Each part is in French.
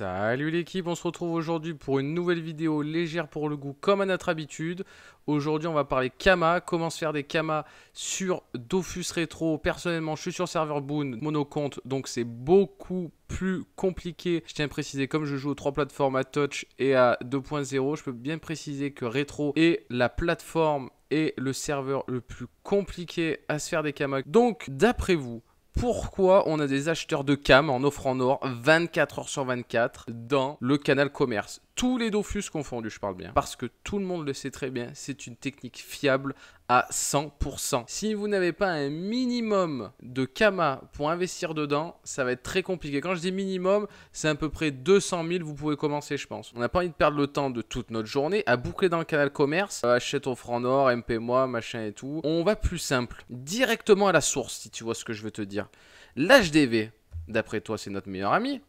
Salut l'équipe, on se retrouve aujourd'hui pour une nouvelle vidéo légère pour le goût comme à notre habitude. Aujourd'hui on va parler Kama, comment se faire des Kama sur Dofus Retro. Personnellement je suis sur serveur Boon monocompte, donc c'est beaucoup plus compliqué. Je tiens à préciser, comme je joue aux 3 plateformes à touch et à 2.0, je peux bien préciser que Retro est la plateforme et le serveur le plus compliqué à se faire des Kama. Donc d'après vous, pourquoi on a des acheteurs de cam en offre en or 24 heures sur 24 dans le canal commerce? Tous les Dofus confondus, je parle bien. Parce que tout le monde le sait très bien, c'est une technique fiable à 100%. Si vous n'avez pas un minimum de Kama pour investir dedans, ça va être très compliqué. Quand je dis minimum, c'est à peu près 200 000, vous pouvez commencer, je pense. On n'a pas envie de perdre le temps de toute notre journée à boucler dans le canal commerce, achète offre en or, MP moi, machin et tout. On va plus simple, directement à la source, si tu vois ce que je veux te dire. L'HDV, d'après toi, c'est notre meilleur ami.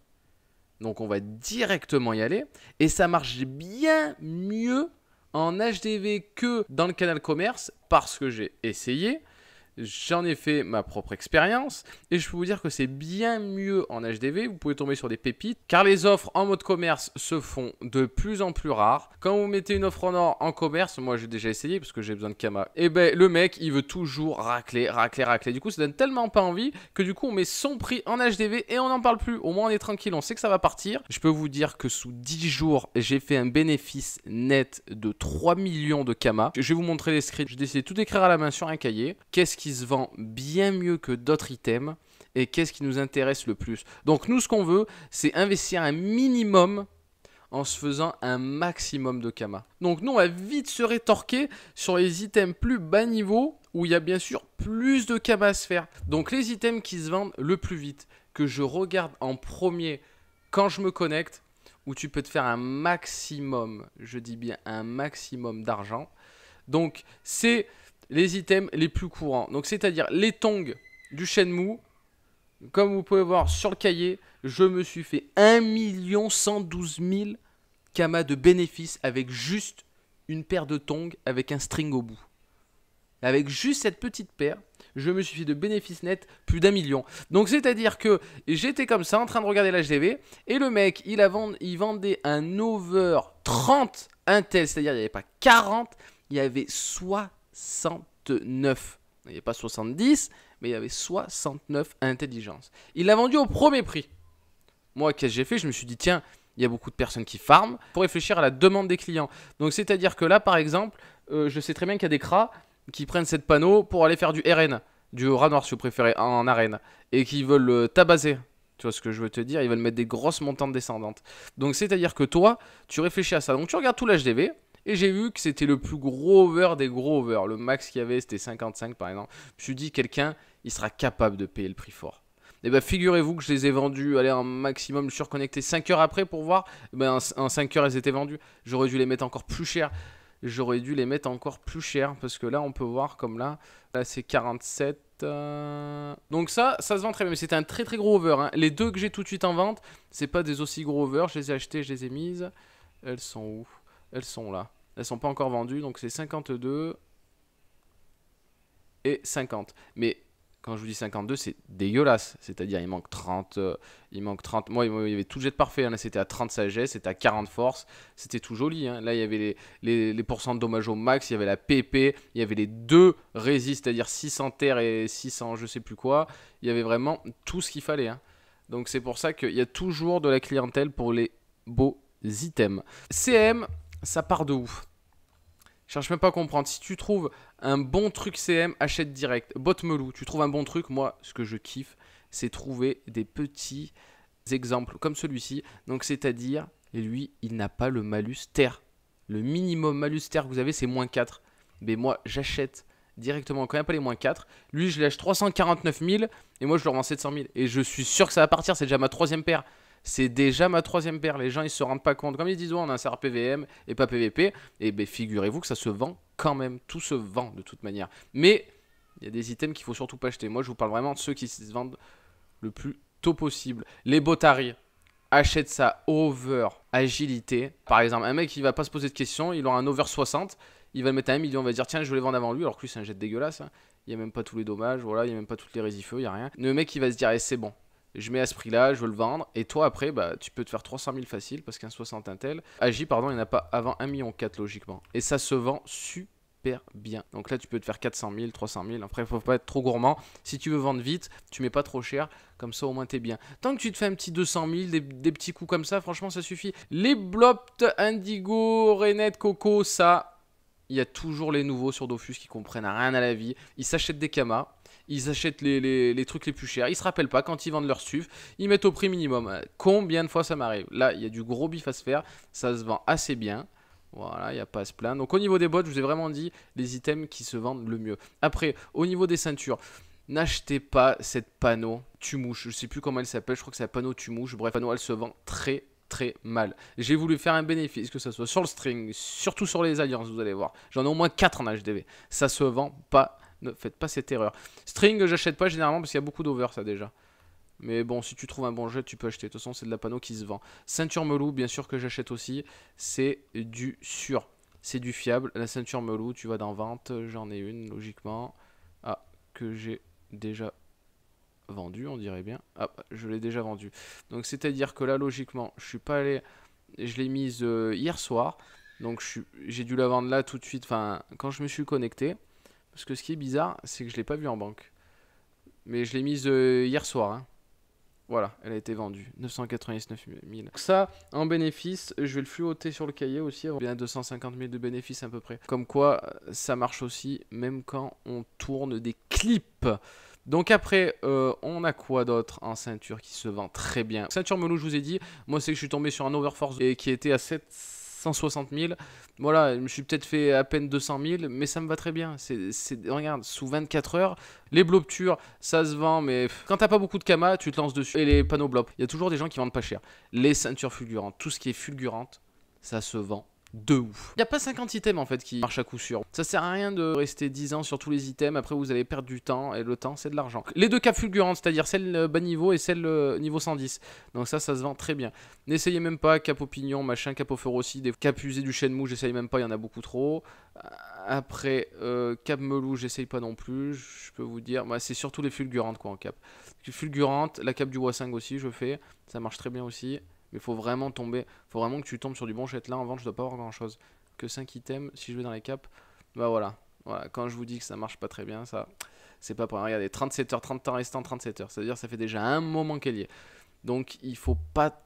Donc on va directement y aller. Et ça marche bien mieux en HDV que dans le canal commerce parce que j'ai essayé. J'en ai fait ma propre expérience et je peux vous dire que c'est bien mieux en HDV. Vous pouvez tomber sur des pépites car les offres en mode commerce se font de plus en plus rares. Quand vous mettez une offre en or en commerce, moi j'ai déjà essayé parce que j'ai besoin de Kama, et ben le mec il veut toujours racler. Du coup ça donne tellement pas envie que du coup on met son prix en HDV et on n'en parle plus. Au moins on est tranquille, on sait que ça va partir. Je peux vous dire que sous 10 jours j'ai fait un bénéfice net de 3 millions de Kama. Je vais vous montrer les scripts. J'ai décidé de tout écrire à la main sur un cahier. Qu'est-ce qui se vend bien mieux que d'autres items et qu'est-ce qui nous intéresse le plus. Donc nous ce qu'on veut c'est investir un minimum en se faisant un maximum de Kama. Donc nous on va vite se rétorquer sur les items plus bas niveau où il y a bien sûr plus de Kama à se faire. Donc les items qui se vendent le plus vite, que je regarde en premier quand je me connecte, où tu peux te faire un maximum, je dis bien un maximum d'argent. Donc c'est les items les plus courants. Donc c'est-à-dire les tongs du Shenmue. Comme vous pouvez voir sur le cahier, je me suis fait 1 112 000 Kama de bénéfices avec juste une paire de tongs avec un string au bout. Avec juste cette petite paire, je me suis fait de bénéfices nets plus d'1 million. Donc c'est-à-dire que j'étais comme ça en train de regarder l'HDV et le mec il vendait un over 30 Intel, c'est-à-dire il n'y avait pas 40, il y avait 69. Il n'y avait pas 70, mais il y avait 69 intelligence. Il l'a vendu au premier prix. Moi, qu'est-ce que j'ai fait? Je me suis dit, tiens, il y a beaucoup de personnes qui farment pour réfléchir à la demande des clients. Donc, c'est-à-dire que là, par exemple, je sais très bien qu'il y a des cras qui prennent cette panneau pour aller faire du RN, du rat noir si vous préférez, en arène, et qui veulent le tabasser. Tu vois ce que je veux te dire? Ils veulent mettre des grosses montantes descendantes. Donc, c'est-à-dire que toi, tu réfléchis à ça. Donc, tu regardes tout l'HDV. Et j'ai vu que c'était le plus gros over des gros over. Le max qu'il y avait, c'était 55 par exemple. Je me suis dit, quelqu'un, il sera capable de payer le prix fort. Et bien, figurez-vous que je les ai vendus, allez, un maximum, je suis reconnecté 5 heures après pour voir. Et ben, en 5 heures, elles étaient vendues. J'aurais dû les mettre encore plus cher. Parce que là, on peut voir comme là c'est 47. Donc ça se vend très bien. Mais c'était un très très gros over. Hein. Les deux que j'ai tout de suite en vente, c'est pas des aussi gros over. Je les ai achetés, je les ai mises. Elles sont où? Elles sont là. Elles sont pas encore vendues. Donc c'est 52 et 50. Mais quand je vous dis 52, c'est dégueulasse. C'est-à-dire il manque 30. Il manque 30. Moi, il y avait tout jet parfait. Hein. Là, c'était à 30 sagesse. C'était à 40 force. C'était tout joli. Hein. Là, il y avait les pourcents de dommages au max. Il y avait la PP. Il y avait les deux résistes. C'est-à-dire 600 terre et 600 je sais plus quoi. Il y avait vraiment tout ce qu'il fallait. Hein. Donc c'est pour ça qu'il y a toujours de la clientèle pour les beaux items. CM, ça part de où? Je cherche même pas à comprendre. Si tu trouves un bon truc CM, achète direct. Botmelou, tu trouves un bon truc. Moi, ce que je kiffe, c'est trouver des petits exemples comme celui-ci. Donc, c'est-à-dire, lui, il n'a pas le malus terre. Le minimum malus terre que vous avez, c'est moins 4. Mais moi, j'achète directement quand il n'y a pas les moins 4. Lui, je lâche 349 000 et moi, je le revends 700 000. Et je suis sûr que ça va partir. C'est déjà ma 3e paire. C'est déjà ma 3e paire. Les gens, ils se rendent pas compte. Comme ils disent, ouais, on a un serveur PVM et pas PVP. Et bien, figurez-vous que ça se vend quand même. Tout se vend de toute manière. Mais il y a des items qu'il faut surtout pas acheter. Moi, je vous parle vraiment de ceux qui se vendent le plus tôt possible. Les Botari. Achète ça over agilité. Par exemple, un mec, il va pas se poser de questions. Il aura un over 60. Il va le mettre à 1 million. On va dire, tiens, je vais les vendre avant lui. Alors que lui, c'est un jet dégueulasse. Hein. Il n'y a même pas tous les dommages. Voilà, il n'y a même pas toutes les résifeux. Il n'y a rien. Le mec, il va se dire, eh, c'est bon. Je mets à ce prix-là, je veux le vendre. Et toi, après, bah, tu peux te faire 300 000 facile parce qu'un 60 Intel. AJ, pardon, il n'y en a pas avant 1,4 million logiquement. Et ça se vend super bien. Donc là, tu peux te faire 400 000, 300 000. Après, il faut pas être trop gourmand. Si tu veux vendre vite, tu mets pas trop cher. Comme ça, au moins, t'es bien. Tant que tu te fais un petit 200 000, des petits coups comme ça, franchement, ça suffit. Les Blopt, Indigo, Renette, Coco, ça, il y a toujours les nouveaux sur Dofus qui comprennent rien à la vie. Ils s'achètent des Kamas. Ils achètent les trucs les plus chers. Ils se rappellent pas quand ils vendent leur SUV. Ils mettent au prix minimum. Combien de fois ça m'arrive? Là, il y a du gros bif à se faire. Ça se vend assez bien. Voilà, il n'y a pas à se plaindre. Donc au niveau des bottes, je vous ai vraiment dit les items qui se vendent le mieux. Après, au niveau des ceintures, n'achetez pas cette panneau Tumouche. Je sais plus comment elle s'appelle. Je crois que c'est la panneau Tumouche. Bref, panneau, elle se vend très mal. J'ai voulu faire un bénéfice, que ce soit sur le string, surtout sur les alliances, vous allez voir. J'en ai au moins 4 en HDV. Ça se vend pas. Ne faites pas cette erreur. String, j'achète pas généralement parce qu'il y a beaucoup d'over, ça déjà. Mais bon, si tu trouves un bon jet, tu peux acheter. De toute façon, c'est de la panneau qui se vend. Ceinture Melou, bien sûr que j'achète aussi. C'est du sûr. C'est du fiable. La ceinture Melou, tu vas dans vente. J'en ai une, logiquement. Ah, que j'ai déjà vendu, on dirait bien. Ah, je l'ai déjà vendu. Donc, c'est-à-dire que là, logiquement, je suis pas allé... Je l'ai mise hier soir. Donc, j'ai dû la vendre là tout de suite. Enfin, quand je me suis connecté. Parce que ce qui est bizarre, c'est que je ne l'ai pas vu en banque. Mais je l'ai mise hier soir. Hein. Voilà, elle a été vendue. 999 000. Donc ça, en bénéfice, je vais le fluoter sur le cahier aussi. Bien 250 000 de bénéfices à peu près. Comme quoi, ça marche aussi, même quand on tourne des clips. Donc après, on a quoi d'autre en ceinture qui se vend très bien? Ceinture Melou, je vous ai dit. Moi, c'est que je suis tombé sur un Overforce et qui était à 760 000. Voilà, je me suis peut-être fait à peine 200 000, mais ça me va très bien. Regarde, sous 24 heures, les blobtures, ça se vend, mais quand t'as pas beaucoup de Kama, tu te lances dessus. Et les panneaux blop, il y a toujours des gens qui vendent pas cher. Les ceintures fulgurantes, tout ce qui est fulgurante, ça se vend de ouf. Il n'y a pas 50 items en fait qui marchent à coup sûr. Ça sert à rien de rester 10 ans sur tous les items, après vous allez perdre du temps, et le temps c'est de l'argent. Les deux capes fulgurantes, c'est-à-dire celle bas niveau et celle niveau 110. Donc ça se vend très bien. N'essayez même pas cap au pignon, machin, cap au feu aussi, des cap usés du Shenmue, j'essaye même pas, il y en a beaucoup trop. Après, cap Melou, j'essaye pas non plus, je peux vous dire, bah, c'est surtout les fulgurantes quoi en cap. Fulgurante, la cape du Wasang aussi je fais, ça marche très bien aussi. Mais il faut vraiment tomber, faut vraiment que tu tombes sur du bon jet là. En vente, je dois pas avoir grand chose. Que 5 items, si je vais dans les caps, bah voilà. Voilà, quand je vous dis que ça marche pas très bien, ça, c'est pas pour rien. Regardez, 37 heures, 30 temps restant, 37 heures. C'est-à-dire ça fait déjà un moment qu'elle y est. Donc il faut pas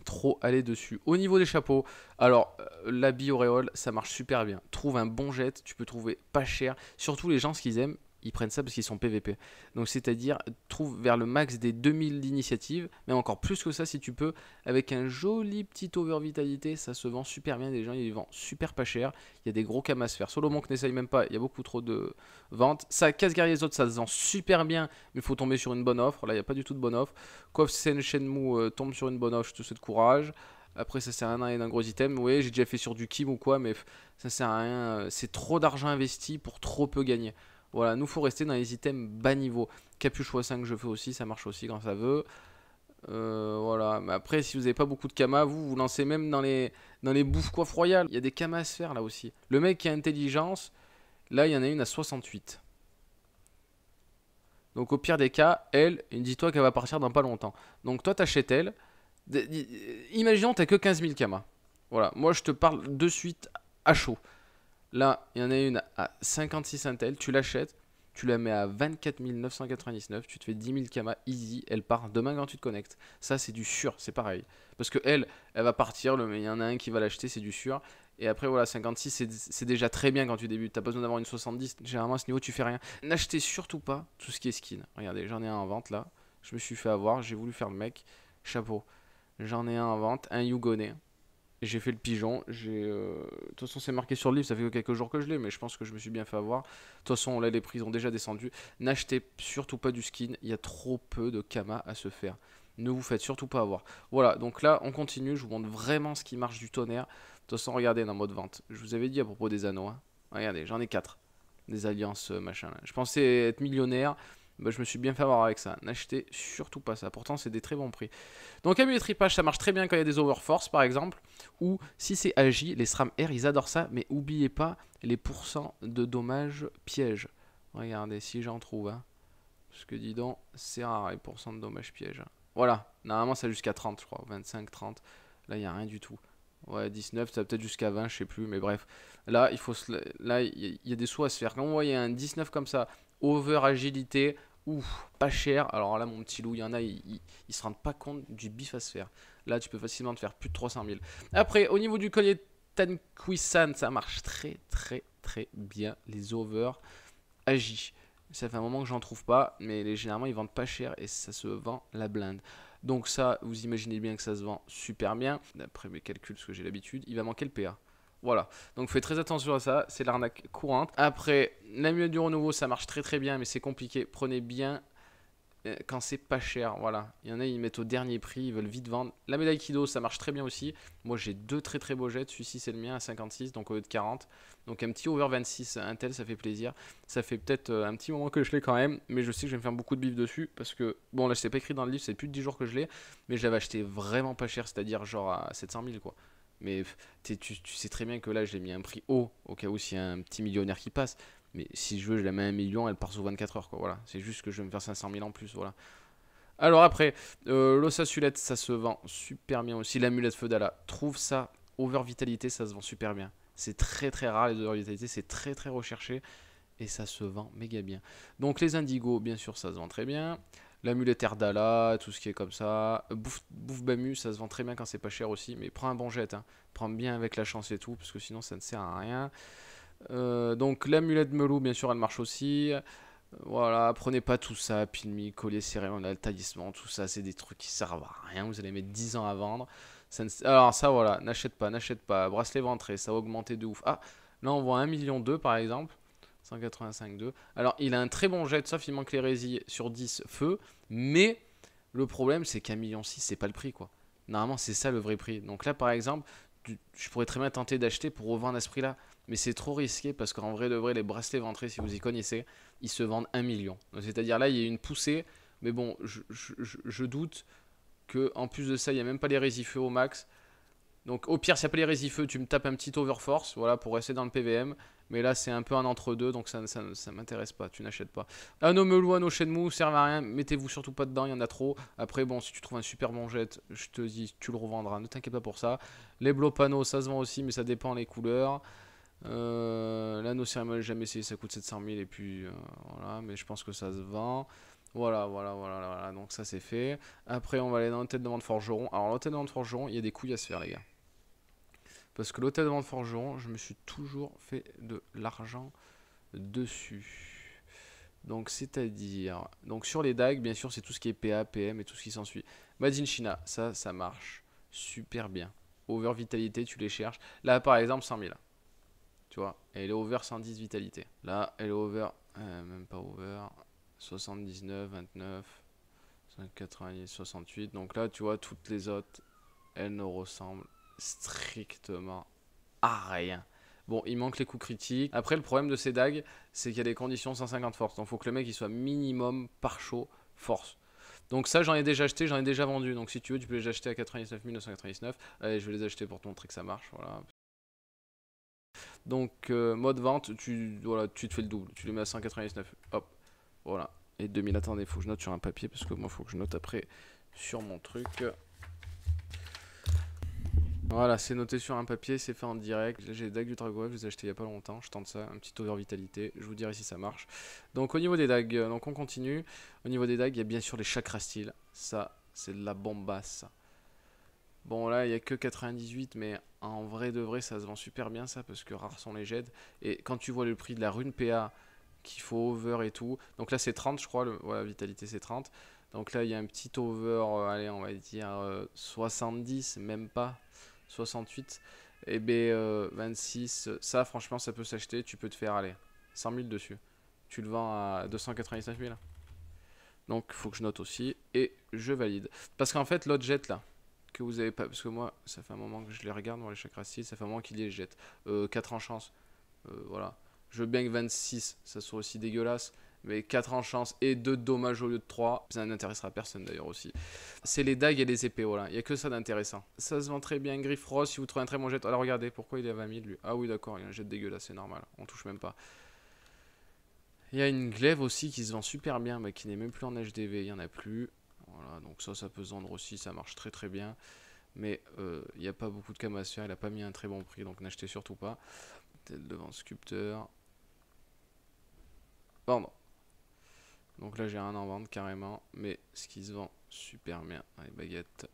trop aller dessus. Au niveau des chapeaux, alors l'habit auréole, ça marche super bien. Trouve un bon jet, tu peux trouver pas cher. Surtout les gens, ce qu'ils aiment, ils prennent ça parce qu'ils sont PVP. Donc c'est-à-dire, trouve vers le max des 2000 d'initiative, mais encore plus que ça si tu peux, avec un joli petit over vitalité, ça se vend super bien, les gens ils vendent super pas cher, il y a des gros camas à se faire. Solomon que n'essaye même pas, il y a beaucoup trop de ventes. Ça casse guerrier les autres, ça se vend super bien, mais il faut tomber sur une bonne offre, là il n'y a pas du tout de bonne offre. Kof Sen Shenmue tombe sur une bonne offre, je te souhaite courage. Après ça sert à rien d'un gros item, oui j'ai déjà fait sur du Kim ou quoi, mais ça sert à rien, c'est trop d'argent investi pour trop peu gagner. Voilà, nous faut rester dans les items bas niveau. Capuche x5 je fais aussi, ça marche aussi quand ça veut. Voilà, mais après si vous n'avez pas beaucoup de Kama, vous lancez même dans les bouffes coiffe royale. Il y a des Kama à se faire là aussi. Le mec qui a intelligence, là il y en a une à 68. Donc au pire des cas, elle, dis-toi qu'elle va partir dans pas longtemps. Donc toi t'achètes elle. Imaginons t'as que 15 000 Kama. Voilà, moi je te parle de suite à chaud. Là, il y en a une à 56 Intel, tu l'achètes, tu la mets à 24 999, tu te fais 10 000 Kama easy, elle part demain quand tu te connectes. Ça, c'est du sûr, c'est pareil. Parce que elle va partir, il y en a un qui va l'acheter, c'est du sûr. Et après, voilà, 56, c'est déjà très bien quand tu débutes. T'as pas besoin d'avoir une 70. Généralement, à ce niveau, tu fais rien. N'achetez surtout pas tout ce qui est skin. Regardez, j'en ai un en vente là. Je me suis fait avoir, j'ai voulu faire le mec. Chapeau. J'en ai un en vente, un Yugone. J'ai fait le pigeon, de toute façon c'est marqué sur le livre, ça fait que quelques jours que je l'ai, mais je pense que je me suis bien fait avoir. De toute façon là les prix ont déjà descendu. N'achetez surtout pas du skin, il y a trop peu de Kama à se faire. Ne vous faites surtout pas avoir. Voilà, donc là on continue, je vous montre vraiment ce qui marche du tonnerre. De toute façon regardez dans mode vente, je vous avais dit à propos des anneaux, hein. Regardez, j'en ai 4. Des alliances machin là. Je pensais être millionnaire. Bah, je me suis bien fait avoir avec ça. N'achetez surtout pas ça. Pourtant, c'est des très bons prix. Donc, abus et tripage, ça marche très bien quand il y a des overforce, par exemple. Ou si c'est AJ, les SRAM R, ils adorent ça. Mais n'oubliez pas les pourcents de dommages pièges. Regardez, si j'en trouve. Hein. Parce que dis donc, c'est rare les pourcents de dommages pièges. Voilà, normalement ça jusqu'à 30 je crois, 25, 30. Là il n'y a rien du tout. Ouais, 19, ça va peut-être jusqu'à 20, je sais plus, mais bref. Là, là il y a des sous à se faire. Quand vous voyez un 19 comme ça, over agilité, ouf, pas cher. Alors là, mon petit loup, il y en a, ils se rendent pas compte du bif à se faire. Là, tu peux facilement te faire plus de 300 000. Après, au niveau du collier Tankuisan, ça marche très, très, très bien. Les over agi. Ça fait un moment que j'en trouve pas, mais généralement ils vendent pas cher et ça se vend la blinde. Donc ça, vous imaginez bien que ça se vend super bien. D'après mes calculs, ce que j'ai l'habitude, il va manquer le PA. Voilà, donc faites très attention à ça, c'est l'arnaque courante. Après, l'amulette du renouveau, ça marche très très bien, mais c'est compliqué. Prenez bien quand c'est pas cher, voilà. Il y en a, ils mettent au dernier prix, ils veulent vite vendre. La médaille Kido, ça marche très bien aussi. Moi, j'ai deux très très beaux jets. Celui-ci, c'est le mien à 56, donc au lieu de 40. Donc un petit over 26 Intel, ça fait plaisir. Ça fait peut-être un petit moment que je l'ai quand même, mais je sais que je vais me faire beaucoup de bif dessus parce que, bon, là, c'est pas écrit dans le livre, c'est plus de 10 jours que je l'ai, mais je l'avais acheté vraiment pas cher, c'est-à-dire genre à 700 000 quoi. Mais tu sais très bien que là, je l'ai mis un prix haut au cas où s'il y a un petit millionnaire qui passe. Mais si je veux, je la mets à 1 million, elle part sous 24 heures, quoi. Voilà, c'est juste que je vais me faire 500 000 en plus, voilà. Alors après, l'ossasulette, ça se vend super bien aussi. L'amulette Feudala, trouve ça, over vitalité, ça se vend super bien. C'est très très rare les over vitalité, c'est très très recherché et ça se vend méga bien. Donc les indigos, bien sûr, ça se vend très bien. L'amulette Erdala, tout ce qui est comme ça. Bouffe Bamu, ça se vend très bien quand c'est pas cher aussi. Mais prends un bon jet, hein. Prends bien avec la chance et tout, parce que sinon ça ne sert à rien. Donc l'amulette Melou, bien sûr, elle marche aussi. Voilà, prenez pas tout ça, pilmi, collier cérémonial, taillissement, tout ça, c'est des trucs qui servent à rien. Vous allez mettre 10 ans à vendre. Alors ça, voilà, n'achète pas, n'achète pas. Bracelet ventré, ça va augmenter de ouf. Ah, là on voit 1,2 million par exemple. 185,2. Alors il a un très bon jet, sauf il manque l'hérésie sur 10 feu. Mais le problème, c'est qu'un million, c'est pas le prix, quoi. Normalement, c'est ça le vrai prix. Donc là, par exemple, je pourrais très bien tenter d'acheter pour revendre à ce prix-là. Mais c'est trop risqué parce qu'en vrai de vrai, les bracelets ventrés, si vous y connaissez, ils se vendent 1 million. C'est-à-dire là, il y a une poussée. Mais bon, je doute que en plus de ça, il n'y a même pas les résifeux au max. Donc au pire, s'il n'y a pas les résifeux, tu me tapes un petit overforce, voilà, pour rester dans le PVM. Mais là, c'est un peu un entre-deux, donc ça m'intéresse pas, tu n'achètes pas. Anneau Melou, Anneau Shenmue, servent à rien, mettez-vous surtout pas dedans, il y en a trop. Après, bon, si tu trouves un super bon jet, je te dis, tu le revendras, ne t'inquiète pas pour ça. Les Blow-Panneaux, ça se vend aussi, mais ça dépend les couleurs. L'anneau cérémonial, jamais essayé, ça coûte 700 000, et puis voilà, mais je pense que ça se vend. Voilà, donc ça c'est fait. Après, on va aller dans l'hôtel de vente forgeron. Alors, l'hôtel de vente forgeron, il y a des couilles à se faire, les gars. Parce que l'hôtel de vente forgeron, je me suis toujours fait de l'argent dessus. Donc c'est-à-dire, donc sur les dagues, bien sûr, c'est tout ce qui est PA, PM et tout ce qui s'ensuit. Made in China, ça marche super bien. Over vitalité, tu les cherches. Là, par exemple, 100 000. Tu vois, elle est over 110 vitalité. Là, elle est over, même pas over, 79, 29, 90, 68. Donc là, tu vois, toutes les autres, elles ne ressemblent strictement à rien. Bon, il manque les coups critiques. Après, le problème de ces dagues, c'est qu'il y a des conditions 150 force. Donc, il faut que le mec il soit minimum par chaud force. Donc ça, j'en ai déjà acheté, j'en ai déjà vendu. Donc si tu veux, tu peux les acheter à 99 999. Allez, je vais les acheter pour te montrer que ça marche. Voilà. Donc, mode vente, voilà, tu te fais le double. Tu les mets à 199. Hop, voilà. Et 2000, attendez, il faut que je note sur un papier parce que moi, il faut que je note après sur mon truc. Voilà, c'est noté sur un papier, c'est fait en direct. J'ai les dagues du Dragon, je les ai achetées il n'y a pas longtemps. Je tente ça, un petit over vitalité. Je vous dirai si ça marche. Donc, au niveau des dagues, donc on continue. Au niveau des dagues, il y a bien sûr les chakras style. Ça, c'est de la bombasse. Bon, là, il n'y a que 98, mais en vrai de vrai, ça se vend super bien, ça, parce que rares sont les jets. Et quand tu vois le prix de la rune PA qu'il faut over et tout. Donc là, c'est 30, je crois. Voilà, vitalité, c'est 30. Donc là, il y a un petit over, allez, on va dire 70, même pas. 68 et B26, ça franchement ça peut s'acheter, tu peux te faire aller 100 000 dessus, tu le vends à 299 000, donc il faut que je note aussi et je valide parce qu'en fait l'autre jet là que vous avez pas, parce que moi ça fait un moment que je les regarde dans les chakras style, ça fait un moment qu'il les jette 4 en chance, voilà, je veux bien que 26 ça soit aussi dégueulasse, mais 4 en chance et 2 de dommages au lieu de 3, ça n'intéressera personne d'ailleurs aussi. C'est les dagues et les épées, voilà, il n'y a que ça d'intéressant. Ça se vend très bien, Griff Rose, si vous trouvez un très bon jet. Alors regardez, pourquoi il est à 20 000 lui? Ah oui d'accord, il y a un jet dégueulasse, c'est normal, on touche même pas. Il y a une glaive aussi qui se vend super bien, mais qui n'est même plus en HDV, il n'y en a plus. Voilà, donc ça peut se vendre aussi, ça marche très très bien. Mais il n'y a pas beaucoup de cam à se faire, il n'a pas mis un très bon prix, donc n'achetez surtout pas. Tête de vente sculpteur. Vendre. Donc là j'ai rien en vente carrément, mais ce qui se vend super bien, les baguettes,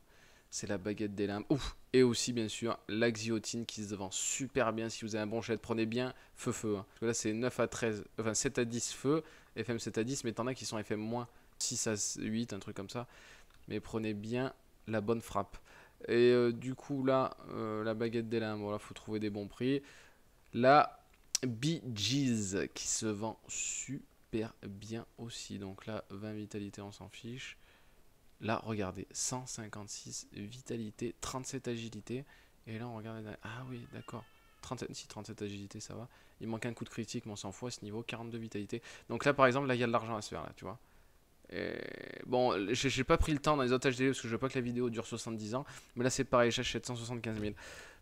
c'est la baguette des limbes. Ouf. Et aussi bien sûr la guillotine qui se vend super bien. Si vous avez un brochette, prenez bien feu. Hein. Parce que là c'est 9 à 13, enfin 7 à 10 feu, FM 7 à 10, mais t'en as qui sont FM moins 6 à 8, un truc comme ça. Mais prenez bien la bonne frappe. Et du coup là, la baguette des limbes, voilà, faut trouver des bons prix. La Bee Gees qui se vend super bien aussi. Donc là, 20 vitalité, on s'en fiche. Là, regardez, 156 vitalité, 37 agilité. Et là, on regarde. Ah oui, d'accord. 37, si 37 agilité, ça va. Il manque un coup de critique, mais on s'en fout à ce niveau. 42 vitalité. Donc là, par exemple, là, il y a de l'argent à se faire, là, tu vois. Et bon, j'ai pas pris le temps dans les autres HDV parce que je veux pas que la vidéo dure 70 ans. Mais là, c'est pareil, j'achète 175 000.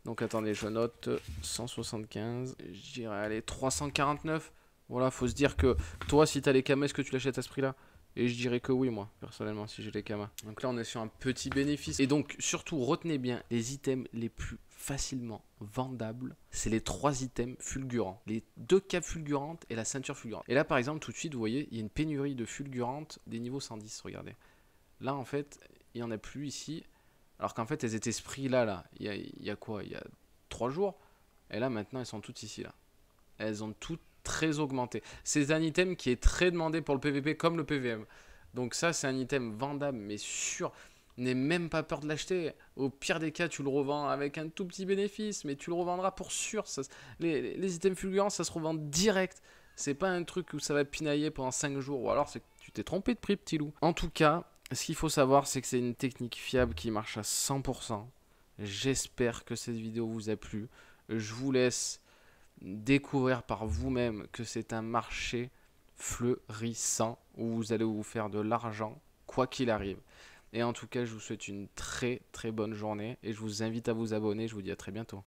Donc attendez, je note 175. Je dirais, allez, 349. Voilà, faut se dire que toi, si t'as les camas, est-ce que tu l'achètes à ce prix-là? Et je dirais que oui, moi, personnellement, si j'ai les kamas. Donc là, on est sur un petit bénéfice. Et donc, surtout, retenez bien les items les plus facilement vendables. C'est les 3 items fulgurants. Les 2 capes fulgurantes et la ceinture fulgurante. Et là, par exemple, tout de suite, vous voyez, il y a une pénurie de fulgurantes des niveaux 110. Regardez. Là, en fait, il n'y en a plus ici. Alors qu'en fait, elles étaient ce prix-là. Il y a quoi? Il y a 3 jours. Et là, maintenant, elles sont toutes ici, là. Elles ont toutes très augmenté. C'est un item qui est très demandé pour le PVP comme le PVM. Donc ça, c'est un item vendable, mais sûr. N'aie même pas peur de l'acheter. Au pire des cas, tu le revends avec un tout petit bénéfice, mais tu le revendras pour sûr. Ça, les items fulgurants, ça se revend direct. C'est pas un truc où ça va pinailler pendant 5 jours. Ou alors, c'est que tu t'es trompé de prix, petit loup. En tout cas, ce qu'il faut savoir, c'est que c'est une technique fiable qui marche à 100%. J'espère que cette vidéo vous a plu. Je vous laisse découvrir par vous-même que c'est un marché fleurissant où vous allez vous faire de l'argent quoi qu'il arrive. Et en tout cas, je vous souhaite une très très bonne journée et je vous invite à vous abonner. Je vous dis à très bientôt.